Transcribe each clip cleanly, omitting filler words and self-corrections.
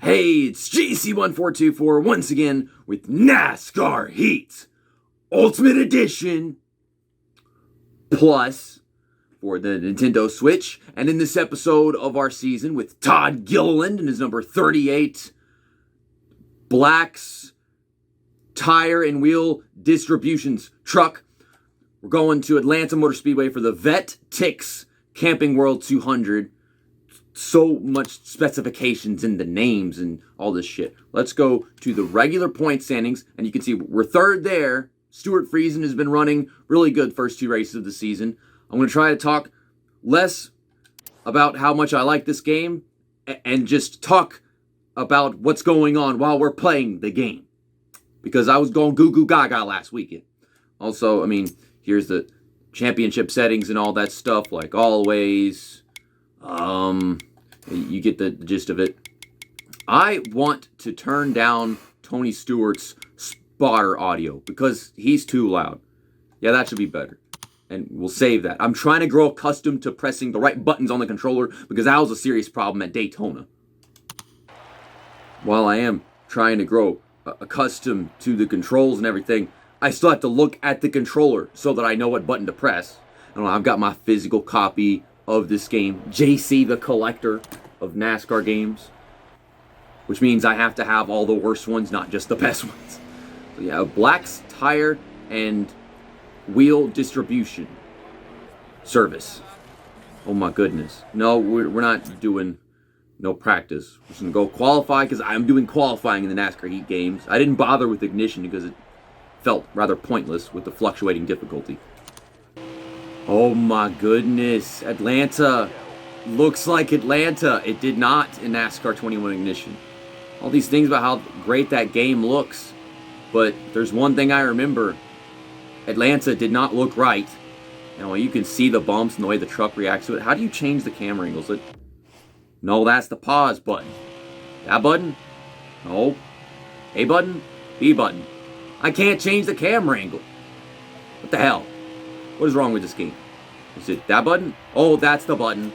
Hey, it's GC1424 once again with NASCAR Heat Ultimate Edition Plus for the Nintendo Switch. And in this episode of our season with Todd Gilliland and his number 38 Black's Tire and Wheel Distributions truck, we're going to Atlanta Motor Speedway for the Vet Tix Camping World 200. So much specifications in the names and all this shit. Let's go to the regular point standings, and you can see we're third there. Stuart Friesen has been running really good first two races of the season. I'm going to try to talk less about how much I like this game and just talk about what's going on while we're playing the game. Because I was going goo goo gaga last weekend. Also, I mean, here's the championship settings and all that stuff, like always. You get the gist of it. I want to turn down Tony Stewart's spotter audio because he's too loud. Yeah, that should be better. And we'll save that. I'm trying to grow accustomed to pressing the right buttons on the controller because that was a serious problem at Daytona. While I am trying to grow accustomed to the controls and everything, I still have to look at the controller so that I know what button to press. I don't know, I've got my physical copy of this game, JC the Collector of NASCAR games, which means I have to have all the worst ones, not just the best ones. So yeah, Black's Tire and Wheel Distribution Service. Oh my goodness. No, we're not doing no practice. We're just going to go qualify because I'm doing qualifying in the NASCAR Heat games. I didn't bother with ignition because it felt rather pointless with the fluctuating difficulty. Oh my goodness, Atlanta looks like Atlanta. It did not in NASCAR 21 Ignition. All these things about how great that game looks, but there's one thing I remember. Atlanta did not look right. You can see the bumps and the way the truck reacts to it. How do you change the camera angles? No, that's the pause button. That button? No. A button? B button. I can't change the camera angle. What the hell? What is wrong with this game? Is it that button? Oh, that's the button.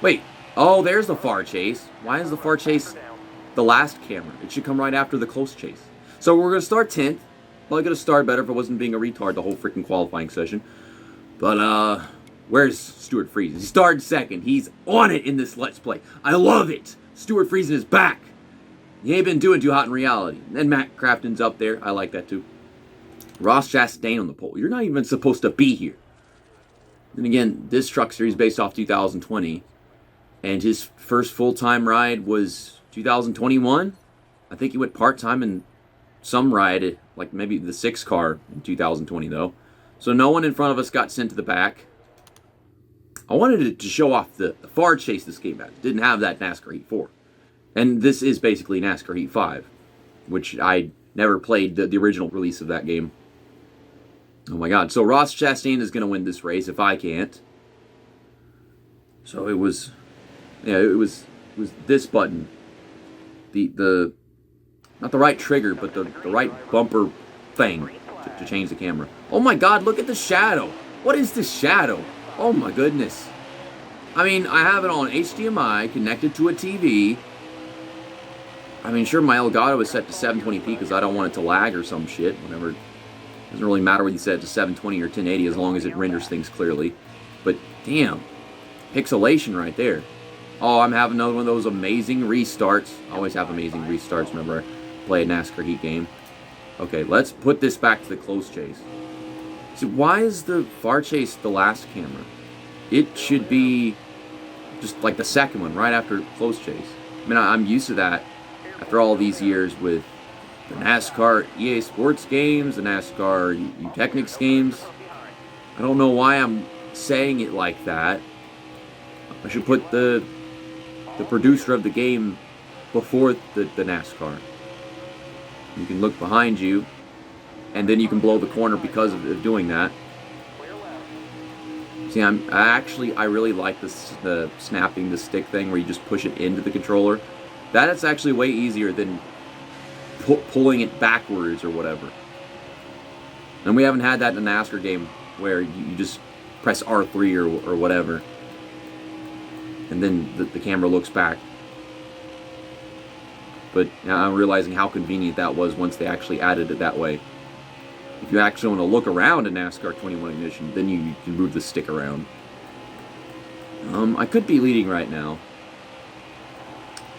Wait. Oh, there's the far chase. Why is the far chase the last camera? It should come right after the close chase. So we're going to start 10th. Probably going to start better if I wasn't being a retard the whole freaking qualifying session. But, where's Stuart Friesen? He started second. He's on it in this Let's Play. I love it. Stuart Friesen is back. He ain't been doing too hot in reality. And Matt Crafton's up there. I like that too. Ross Chastain on the pole. You're not even supposed to be here. And again, this truck series based off 2020. And his first full-time ride was 2021. I think he went part-time in some ride, like maybe the 6 car in 2020 though. So no one in front of us got sent to the back. I wanted to show off the far chase this game had. Didn't have that NASCAR Heat 4. And this is basically NASCAR Heat 5, which I never played the original release of that game. Oh my god. So Ross Chastain is going to win this race if I can't. So it was this button. The not the right trigger, but the right bumper thing to change the camera. Oh my god, look at the shadow. What is this shadow? Oh my goodness. I mean, I have it on HDMI connected to a TV. I mean, sure, my Elgato is set to 720p because I don't want it to lag or some shit. Whatever. Doesn't really matter whether you set it to 720 or 1080 as long as it renders things clearly. But damn, pixelation right there. Oh, I'm having another one of those amazing restarts. I always have amazing restarts whenever I play a NASCAR Heat game. Okay, let's put this back to the close chase. So why is the far chase the last camera? It should be just like the second one right after close chase. I mean, I'm used to that after all these years with the NASCAR EA Sports games, the NASCAR Technics games. I don't know why I'm saying it like that. I should put the producer of the game before the NASCAR. You can look behind you, and then you can blow the corner because of doing that. See, I really like the snapping the stick thing where you just push it into the controller. That is actually way easier than pulling it backwards or whatever. And we haven't had that in a NASCAR game where you just press R3 or whatever. And then the camera looks back. But now I'm realizing how convenient that was once they actually added it that way. If you actually want to look around in NASCAR 21 Ignition, then you can move the stick around. I could be leading right now.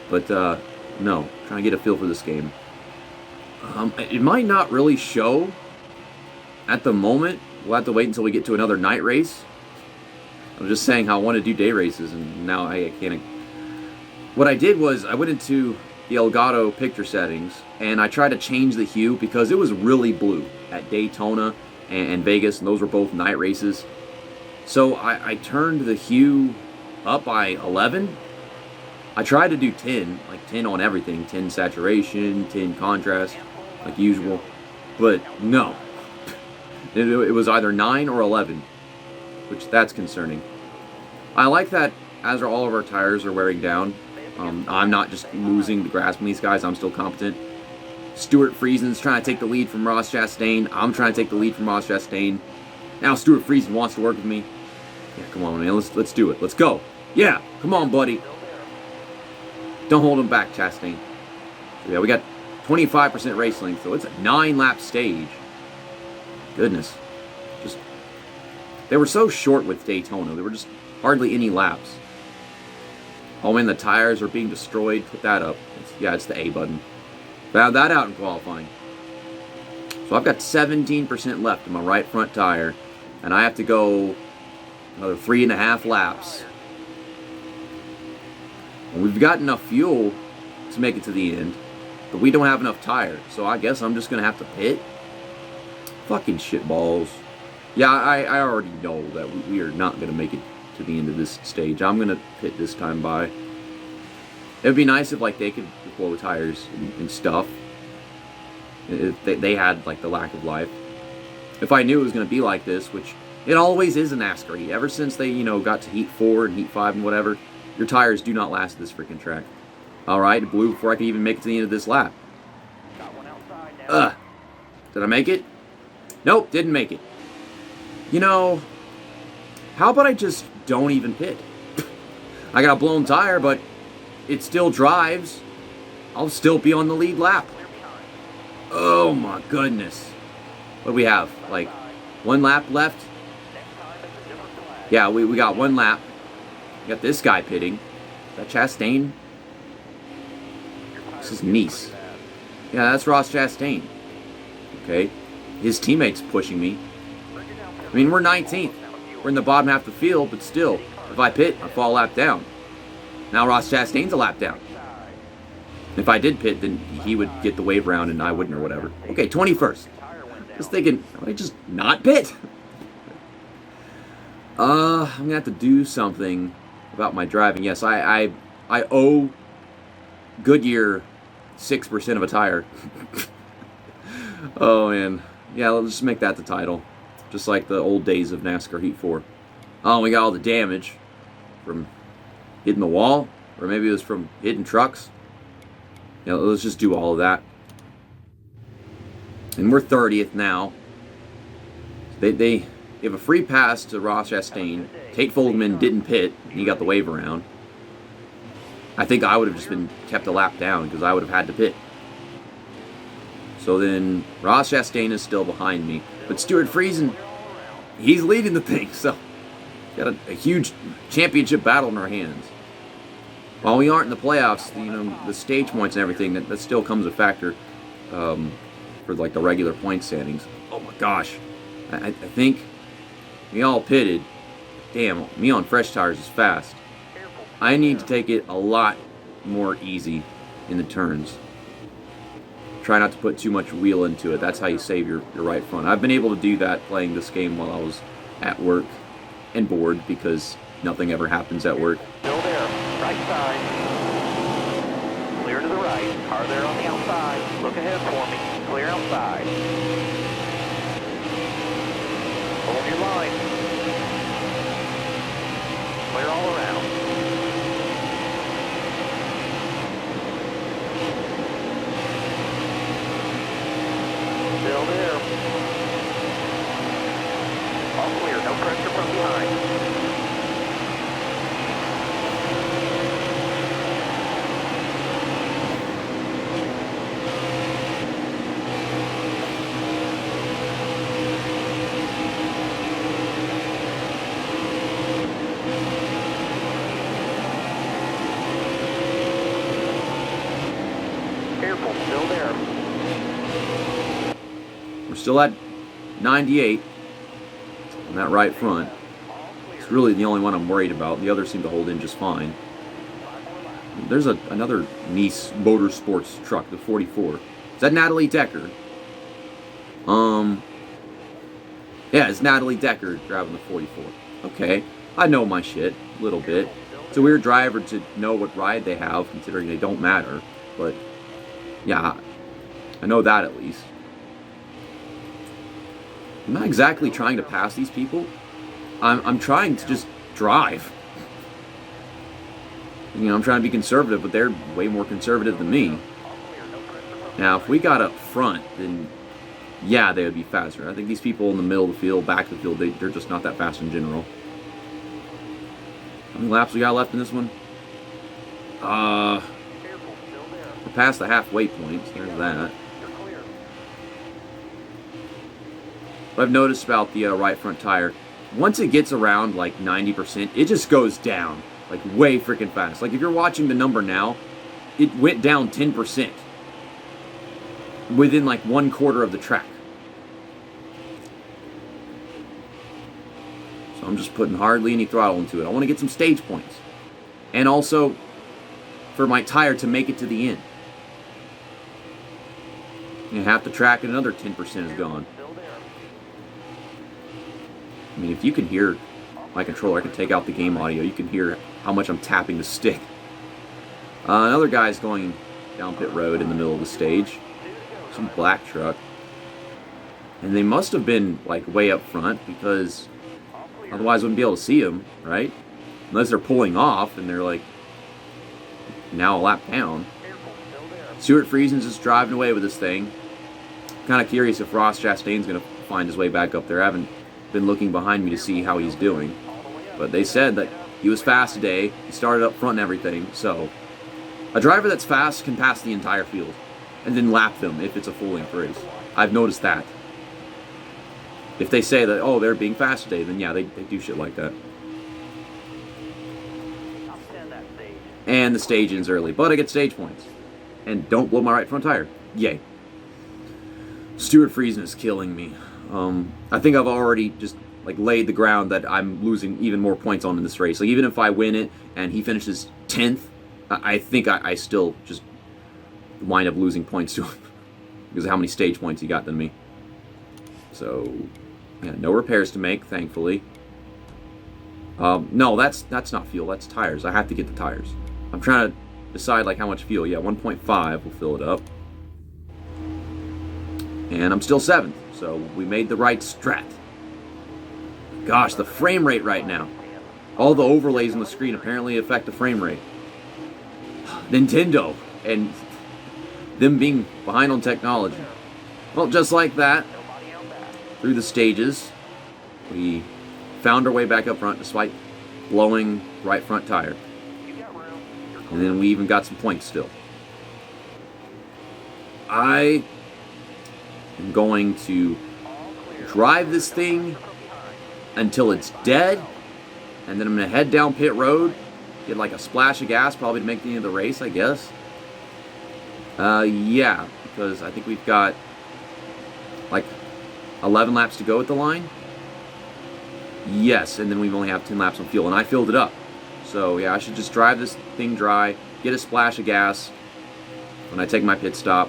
But, no. Trying to get a feel for this game. It might not really show at the moment. We'll have to wait until we get to another night race. I was just saying how I want to do day races, and now I can't. What I did was I went into the Elgato picture settings, and I tried to change the hue because it was really blue at Daytona and Vegas, and those were both night races. So I turned the hue up by 11. I tried to do 10, like 10 on everything, 10 saturation, 10 contrast, like usual, but no. It was either 9 or 11, which that's concerning. I like that as all of our tires are wearing down. I'm not just losing the grasp on these guys. I'm still competent. Stuart Friesen's trying to take the lead from Ross Chastain. I'm trying to take the lead from Ross Chastain. Now Stuart Friesen wants to work with me. Yeah, come on, man. Let's do it. Let's go. Yeah, come on, buddy. Don't hold him back, Chastain. So yeah, we got 25% race length, so it's a 9-lap stage. Goodness. They were so short with Daytona. There were just hardly any laps. Oh man, the tires are being destroyed. Put that up. It's the A button. Found that out in qualifying. So I've got 17% left in my right front tire, and I have to go another 3.5 laps. And we've got enough fuel to make it to the end, but we don't have enough tire, so I guess I'm just going to have to pit. Fucking shitballs. Yeah, I already know that we are not going to make it to the end of this stage. I'm going to pit this time by. It would be nice if, like, they could blow tires and stuff. If they had, like, the lack of life. If I knew it was going to be like this, which it always is in NASCAR Heat. Ever since they, got to Heat 4 and Heat 5 and whatever, your tires do not last this freaking track. Alright, it blew before I could even make it to the end of this lap. Ugh. Did I make it? Nope, didn't make it. How about I just don't even pit? I got a blown tire, but it still drives. I'll still be on the lead lap. Oh my goodness. What do we have? Like, 1 lap left? Yeah, we got 1 lap. We got this guy pitting. Is that Chastain? This is Nice. Yeah, that's Ross Chastain. Okay. His teammate's pushing me. I mean, we're 19th. We're in the bottom half of the field, but still, if I pit, I fall a lap down. Now Ross Chastain's a lap down. If I did pit, then he would get the wave round and I wouldn't or whatever. Okay, 21st. Just thinking, I just not pit? I'm going to have to do something about my driving. Yes, I owe Goodyear 6% of a tire. Oh, man. Yeah, let's just make that the title. Just like the old days of NASCAR Heat 4. Oh, we got all the damage from hitting the wall. Or maybe it was from hitting trucks. Yeah, let's just do all of that. And we're 30th now. They have a free pass to Ross Chastain. Tate Fogelman didn't pit. He got the wave around. I think I would have just been kept a lap down because I would have had to pit. So then Ross Chastain is still behind me. But Stuart Friesen, he's leading the thing. So got a huge championship battle in our hands. While we aren't in the playoffs, the stage points and everything, that still comes a factor for like the regular point standings. Oh my gosh. I think we all pitted. Damn, me on fresh tires is fast. I need to take it a lot more easy in the turns. Try not to put too much wheel into it. That's how you save your right front. I've been able to do that playing this game while I was at work and bored because nothing ever happens at work. Still there, right side. Clear to the right. Car there on the outside. Look ahead for me. Clear outside. Hold your line. Clear all around. Still there. All clear, no pressure from behind. Careful, still there. We're still at 98 on that right front. It's really the only one I'm worried about. The others seem to hold in just fine. There's another Nice Motorsports truck, the 44. Is that Natalie Decker? Yeah, it's Natalie Decker driving the 44. Okay, I know my shit a little bit. It's a weird driver to know what ride they have, considering they don't matter. But yeah, I know that at least. I'm not exactly trying to pass these people. I'm trying to just drive. You know, I'm trying to be conservative, but they're way more conservative than me. Now, if we got up front, then yeah, they would be faster. I think these people in the middle of the field, back of the field, they're just not that fast in general. How many laps we got left in this one? We're past the halfway point, so there's that. What I've noticed about the right front tire, once it gets around like 90%, it just goes down like way freaking fast. Like if you're watching the number now, it went down 10% within like 1/4 of the track. So I'm just putting hardly any throttle into it. I want to get some stage points. And also for my tire to make it to the end. And half the track and another 10% is gone. I mean, if you can hear my controller, I can take out the game audio. You can hear how much I'm tapping the stick. Another guy's going down pit road in the middle of the stage. Some black truck. And they must have been like way up front because otherwise I wouldn't be able to see them, right? Unless they're pulling off and they're like now a lap down. Stuart Friesen's just driving away with this thing. Kind of curious if Ross Chastain's going to find his way back up there. I haven't been looking behind me to see how he's doing. But they said that he was fast today. He started up front and everything. So a driver that's fast can pass the entire field and then lap them if it's a full-length race. I've noticed that. If they say that, oh, they're being fast today, then yeah, they do shit like that. And the stage ends early, but I get stage points. And don't blow my right front tire. Yay. Stuart Friesen is killing me. I think I've already just like laid the ground that I'm losing even more points on in this race. Like even if I win it and he finishes 10th, I think I still just wind up losing points to him because of how many stage points he got than me. So yeah, no repairs to make, thankfully. No, that's not fuel. That's tires. I have to get the tires. I'm trying to decide like how much fuel. Yeah, 1.5 will fill it up. And I'm still 7th, so we made the right strat. Gosh, the frame rate right now. All the overlays on the screen apparently affect the frame rate. Nintendo and them being behind on technology. Well, just like that, through the stages, we found our way back up front despite blowing right front tire. And then we even got some points still. I am going to drive this thing until it's dead, and then I'm going to head down pit road, get like a splash of gas probably to make the end of the race, I guess. Yeah, because I think we've got like 11 laps to go at the line. Yes, and then we only have 10 laps on fuel, and I filled it up. So yeah, I should just drive this thing dry, get a splash of gas when I take my pit stop,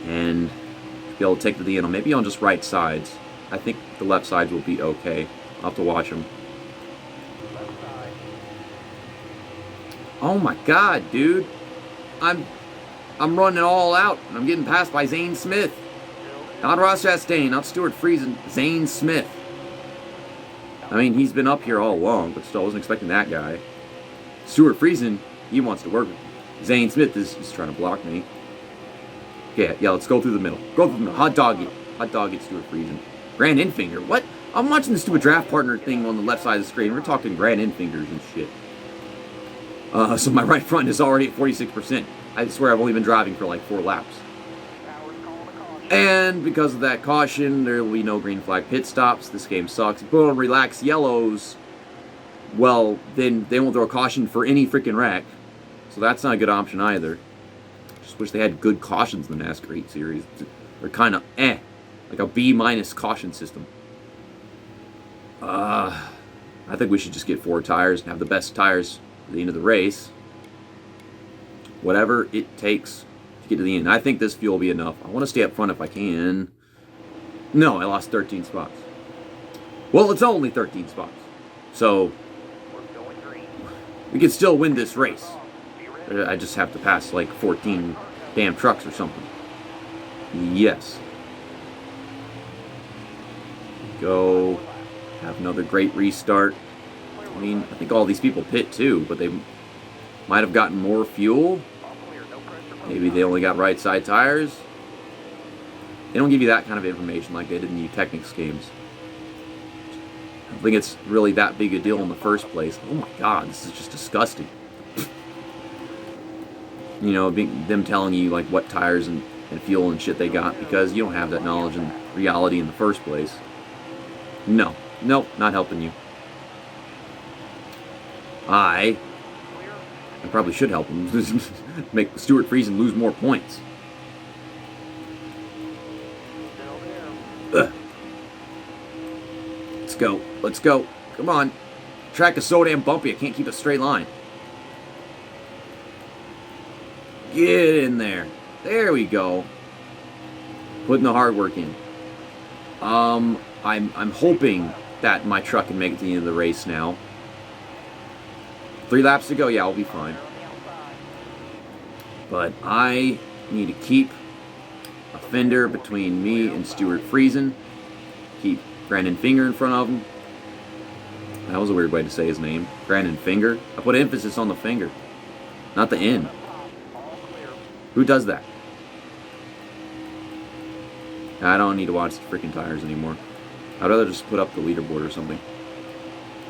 and be able to take to the end. Or maybe on just right sides. I think the left sides will be okay. I'll have to watch them. Oh my god, dude. I'm running all out, and I'm getting passed by Zane Smith. Not Ross Chastain, not Stuart Friesen, Zane Smith. I mean, he's been up here all along, but still, I wasn't expecting that guy. Stuart Friesen, he wants to work with me. Zane Smith is trying to block me. Yeah, let's go through the middle. Go through the middle. Hot dog it, Stuart Friesen. Grand Infinger, what? I'm watching the stupid draft partner thing on the left side of the screen. We're talking Grand Infingers and shit. So my right front is already at 46%. I swear I've only been driving for like 4 laps. And because of that caution, there will be no green flag pit stops. This game sucks. Boom, relax yellows. Well, then they won't throw a caution for any freaking wreck. So that's not a good option either. Just wish they had good cautions in the NASCAR Heat series. They're kind of like a B- caution system. I think we should just get 4 tires and have the best tires at the end of the race. Whatever it takes to get to the end. I think this fuel will be enough. I want to stay up front if I can. No, I lost 13 spots. Well, it's only 13 spots. So, we can still win this race. I just have to pass like 14 damn trucks or something. Yes. Go. Have another great restart. I mean, I think all these people pit too, but they might have gotten more fuel. Maybe they only got right side tires. They don't give you that kind of information like they did in the Technics games. I don't think it's really that big a deal in the first place. Oh my god, this is just disgusting. You know, them telling you like what tires and fuel and shit they got, because you don't have that knowledge in reality in the first place. No. Nope, not helping you. I probably should help him. Make Stuart Friesen lose more points. Ugh. Let's go. Let's go. Come on. Track is so damn bumpy, I can't keep a straight line. Get in there. There we go. Putting the hard work in. I'm hoping that my truck can make it to the end of the race now. 3 laps to go, yeah, I'll be fine. But I need to keep a fender between me and Stuart Friesen. Keep Brandon Finger in front of him. That was a weird way to say his name. Brandon Finger. I put emphasis on the finger, not the N. Who does that? I don't need to watch the freaking tires anymore. I'd rather just put up the leaderboard or something.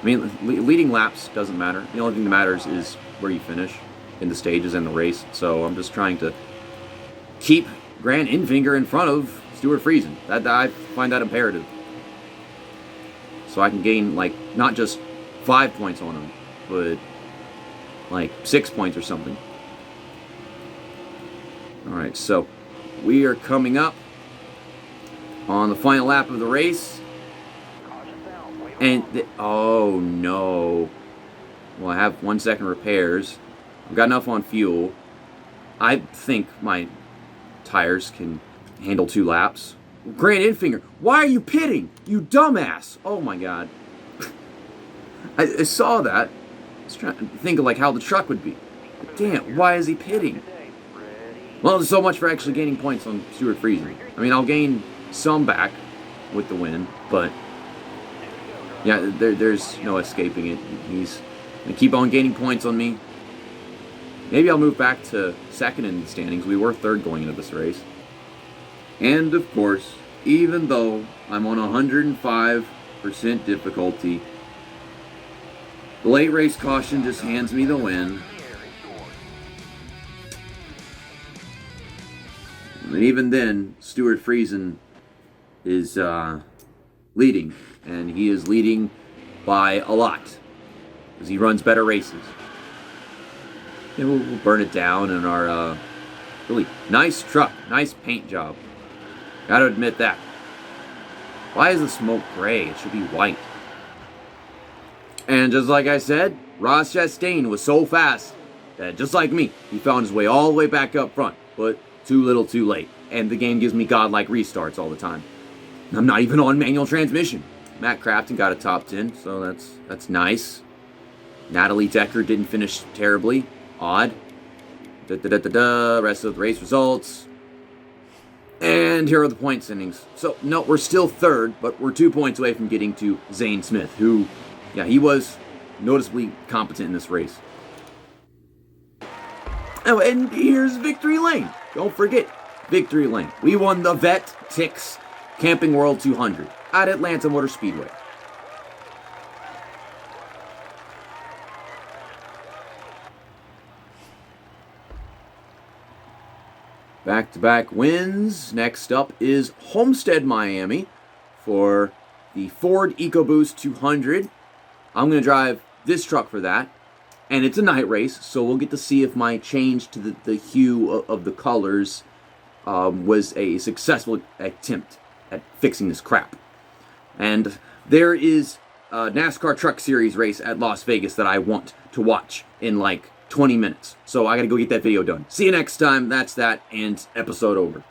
I mean, leading laps doesn't matter. The only thing that matters is where you finish in the stages and the race. So I'm just trying to keep Grant Enfinger in front of Stuart Friesen. I find that imperative. So I can gain, like, not just 5 points on him, but like 6 points or something. Alright, so we are coming up on the final lap of the race. And, oh no. Well, I have 1 second repairs. I've got enough on fuel. I think my tires can handle 2 laps. Grant Enfinger, why are you pitting? You dumbass. Oh my god. I saw that. I was trying to think of like how the truck would be. But damn, why is he pitting? Well, so much for actually gaining points on Stuart Friesen. I mean, I'll gain some back with the win, but yeah, there's no escaping it. He's going to keep on gaining points on me. Maybe I'll move back to second in the standings. We were third going into this race. And, of course, even though I'm on 105% difficulty, the late race caution just hands me the win. And even then, Stuart Friesen is leading. And he is leading by a lot, because he runs better races. And we'll burn it down in our really nice truck. Nice paint job. Gotta admit that. Why is the smoke gray? It should be white. And just like I said, Ross Chastain was so fast that just like me, he found his way all the way back up front. But too little too late. And the game gives me godlike restarts all the time. I'm not even on manual transmission. Matt Crafton got a top 10, so that's nice. Natalie Decker didn't finish terribly. Odd. Rest of the race results. And here are the point standings. So, no, we're still third, but we're 2 points away from getting to Zane Smith, who, yeah, he was noticeably competent in this race. Oh, and here's Victory Lane. Don't forget, Victory Lane. We won the Vet Tix Camping World 200 at Atlanta Motor Speedway. Back-to-back wins. Next up is Homestead, Miami for the Ford EcoBoost 200. I'm going to drive this truck for that. And it's a night race, so we'll get to see if my change to the hue of the colors was a successful attempt at fixing this crap. And there is a NASCAR Truck Series race at Las Vegas that I want to watch in like 20 minutes. So I gotta go get that video done. See you next time. That's that, and episode over.